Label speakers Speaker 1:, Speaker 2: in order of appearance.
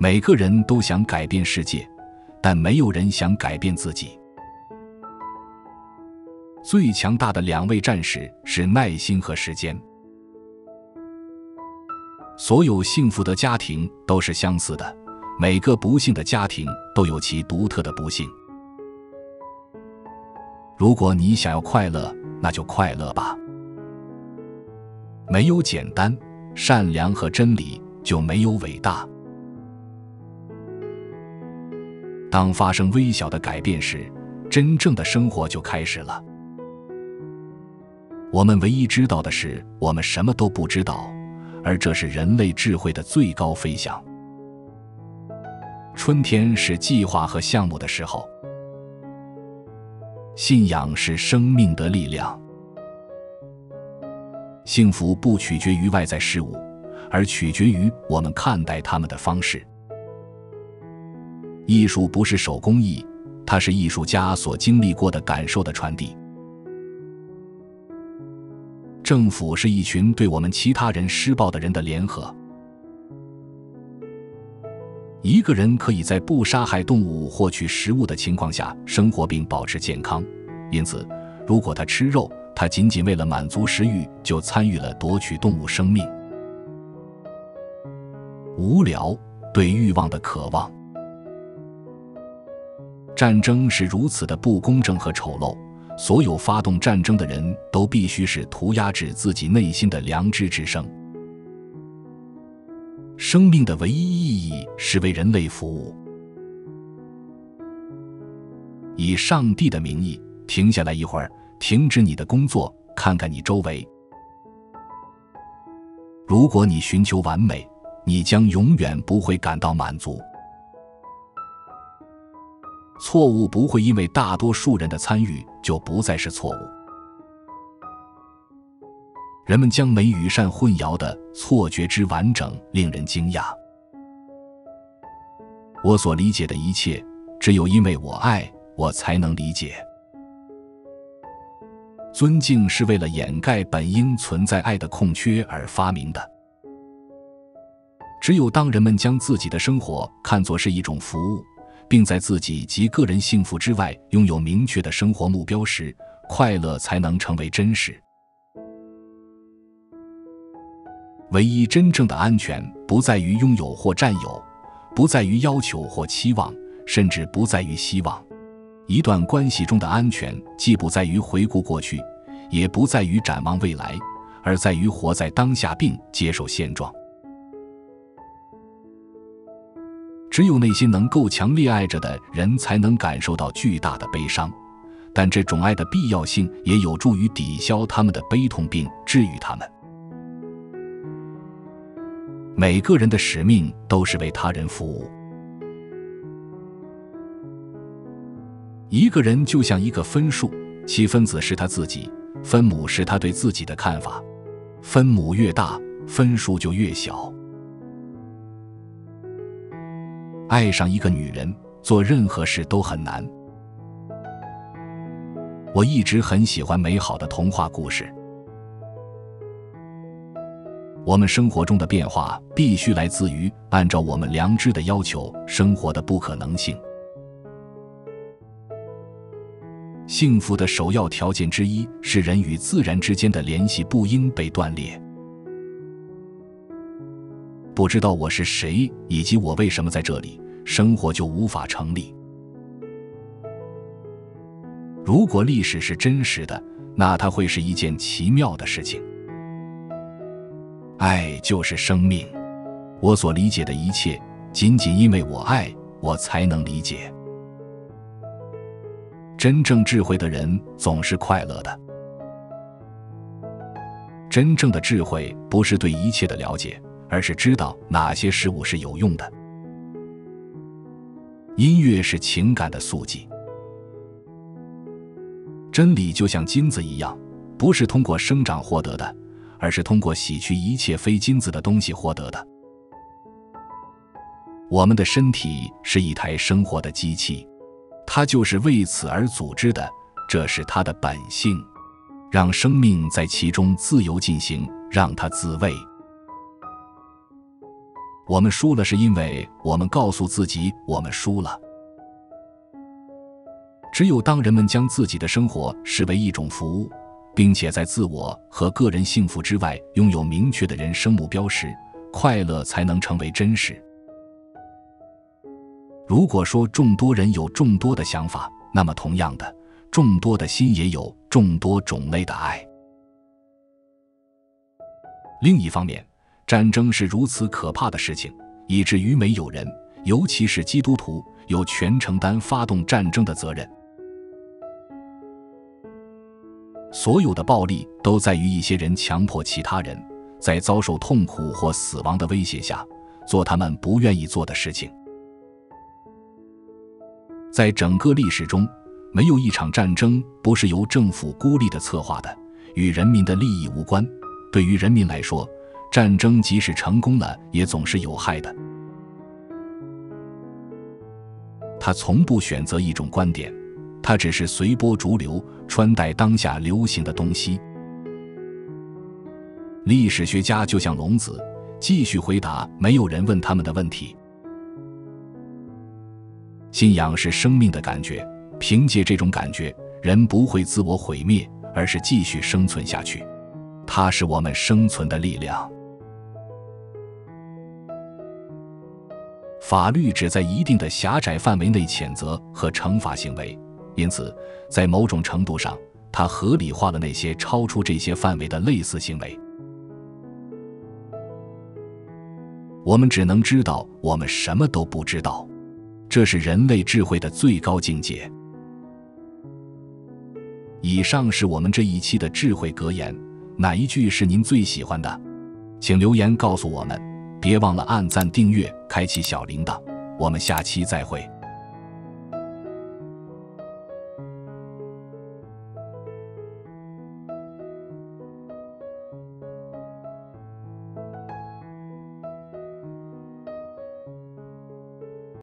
Speaker 1: 每个人都想改变世界，但没有人想改变自己。最强大的2位战士是耐心和时间。所有幸福的家庭都是相似的，每个不幸的家庭都有其独特的不幸。如果你想要快乐，那就快乐吧。没有简单、善良和真理，就没有伟大。当发生微小的改变时，真正的生活就开始了。我们唯一知道的是，我们什么都不知道，而这是人类智慧的最高飞翔。春天是计划和项目的时候。信仰是生命的力量。幸福不取决于外在事物，而取决于我们看待它们的方式。艺术不是手工艺，它是艺术家所经历过的感受的传递。政府是一群对我们其他人施暴的人的联合。一个人可以在不杀害动物获取食物的情况下生活并保持健康，因此如果他吃肉，他仅仅为了满足食欲就参与了夺取动物生命。无聊，对欲望的渴望。战争是如此的不公正和丑陋，所有发动战争的人都必须是涂鸦至自己内心的良知之声。生命的唯一意义是为人类服务。以上帝的名义，停下来一会儿，停止你的工作，看看你周围。如果你寻求完美，你将永远不会感到满足。错误不会因为大多数人的参与就不再是错误。人们将美与善混淆的错觉之完整令人惊讶。我所理解的一切，只有因为我爱，我才能理解。尊敬是为了掩盖本应存在爱的空缺而发明的。只有当人们将自己的生活看作是一种服务，并在自己及个人幸福之外拥有明确的生活目标时，快乐才能成为真实。唯一真正的安全不在于拥有或占有，不在于要求或期望，甚至不在于希望。一段关系中的安全既不在于回顾过去，也不在于展望未来，而在于活在当下并接受现状。只有那些能够强烈爱着的人才能感受到巨大的悲伤，但这种爱的必要性也有助于抵消他们的悲痛并治愈他们。每个人的使命都是为他人服务。一个人就像一个分数，其分子是他自己，分母是他对自己的看法。分母越大，分数就越小。爱上一个女人，做任何事都很难。我一直很喜欢美好的童话故事。我们生活中的变化必须来自于按照我们良知的要求生活的不可能性。幸福的首要条件之一是人与自然之间的联系不应被断裂。不知道我是谁以及我为什么在这里，生活就无法成立。如果历史是真实的，那它会是一件奇妙的事情。爱就是生命。我所理解的一切，仅仅因为我爱，我才能理解。真正智慧的人总是快乐的。真正的智慧不是对一切的了解，而是知道哪些事物是有用的。音乐是情感的速记。真理就像金子一样，不是通过生长获得的，而是通过洗去一切非金子的东西获得的。我们的身体是一台生活的机器，它就是为此而组织的，这是它的本性。让生命在其中自由进行，让它自慰。我们输了是因为我们告诉自己我们输了。只有当人们将自己的生活视为一种服务，并且在自我和个人幸福之外拥有明确的人生目标时，快乐才能成为真实。如果说众多人有众多的想法，那么同样的，众多的心也有众多种类的爱。另一方面，战争是如此可怕的事情，以至于没有人，尤其是基督徒，有权承担发动战争的责任。所有的暴力都在于一些人强迫其他人，在遭受痛苦或死亡的威胁下，做他们不愿意做的事情。在整个历史中，没有一场战争不是由政府孤立地策划的，与人民的利益无关。对于人民来说，战争即使成功了，也总是有害的。他从不选择一种观点，他只是随波逐流，穿戴当下流行的东西。历史学家就像聋子，继续回答没有人问他们的问题。信仰是生命的感觉，凭借这种感觉，人不会自我毁灭，而是继续生存下去。它是我们生存的力量。法律只在一定的狭窄范围内谴责和惩罚行为，因此，在某种程度上，它合理化了那些超出这些范围的类似行为。我们只能知道我们什么都不知道，这是人类智慧的最高境界。以上是我们这一期的智慧格言，哪一句是您最喜欢的？请留言告诉我们，别忘了按赞订阅，开启小铃铛，我们下期再会。